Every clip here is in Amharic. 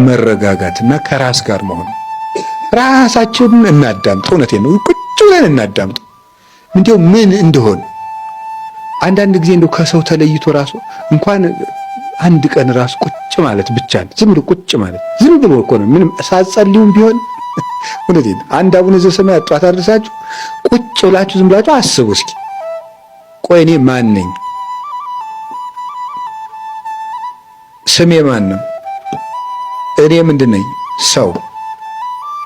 መረጋጋትና ከራስ ጋር መሆን። ራሳችንን እናዳምጥ። እውነቴን ነው። ቁጭ ብለን እናዳምጥ። እንዲያው ምን እንደሆነ አንዳንድ ጊዜ እንደው ከሰው ተለይቶ ራሱ እንኳን አንድ ቀን ራሱ ቁጭ ማለት ብቻ ነው። ዝም ብሎ ቁጭ ማለት ዝም ብሎ እኮ ነው። ምንም ሳትጸልዩም ቢሆን እውነቴን አንድ አቡነ ዘበሰማያት ጧት አድርሳችሁ ቁጭ ብላችሁ ዝም ብላችሁ አስቡ እስኪ። ቆይ እኔ ማን ነኝ? ስሜ ማን ነው? እኔ ምንድነኝ? ሰው።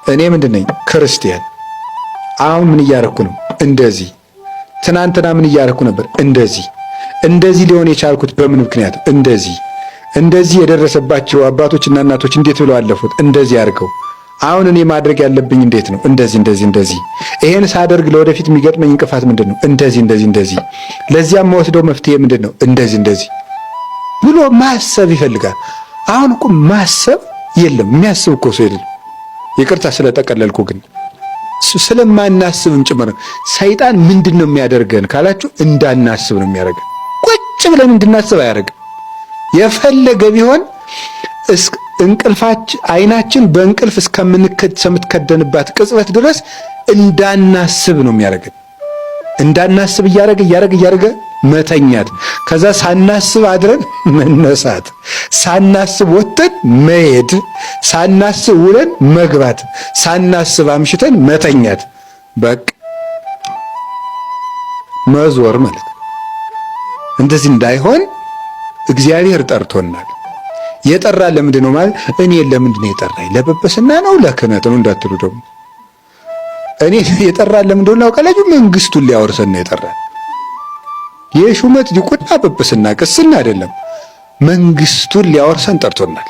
እኔ ምንድነኝ? ክርስቲያን። አሁን ምን እያረኩ ነው? እንደዚህ። ትናንትና ምን እያረኩ ነበር? እንደዚህ ሊሆን የቻልኩት በምን ምክንያት? እንደዚህ የደረሰባቸው አባቶችና እናቶች እንዴት ብለው አለፉት? እንደዚህ አድርገው። አሁን እኔ ማድረግ ያለብኝ እንዴት ነው? እንደዚህ። ይሄን ሳደርግ ለወደፊት የሚገጥመኝ እንቅፋት ምንድነው? እንደዚህ። ለዚያም መወስደው መፍትሄ ምንድነው? እንደዚህ ብሎ ማሰብ ይፈልጋል። አሁን እኮ ማሰብ የለም። የሚያስብ እኮ ሰው የለም። ይቅርታ ስለጠቀለልኩ ግን ስለማናስብም ጭምር ነው። ሰይጣን ምንድነው የሚያደርገን ካላችሁ እንዳናስብ ነው የሚያደርገን። ቁጭ ብለን እንድናስብ አያደርግም። የፈለገ ቢሆን እንቅልፋችን አይናችን በእንቅልፍ እስከምትከደንባት ቅጽበት ድረስ እንዳናስብ ነው የሚያደርገን። እንዳናስብ እያደረገ መተኛት፣ ከዛ ሳናስብ አድረን መነሳት፣ ሳናስብ ወጥተን መሄድ፣ ሳናስብ ውለን መግባት፣ ሳናስብ አምሽተን መተኛት፣ በቃ መዞር ማለት ነው። እንደዚህ እንዳይሆን እግዚአብሔር ጠርቶናል። የጠራን ለምንድን ነው ማለት? እኔ ለምንድን ነው የጠራኝ? ለጵጵስና ነው ለክህነት ነው እንዳትሉ ደግሞ። እኔ የጠራን ለምንድን ነው ካላችሁ መንግስቱን ሊያወርሰን ነው የጠራን። የሹመት ዲቁና ጵጵስና ቅስና አይደለም፣ መንግስቱን ሊያወርሰን ጠርቶናል።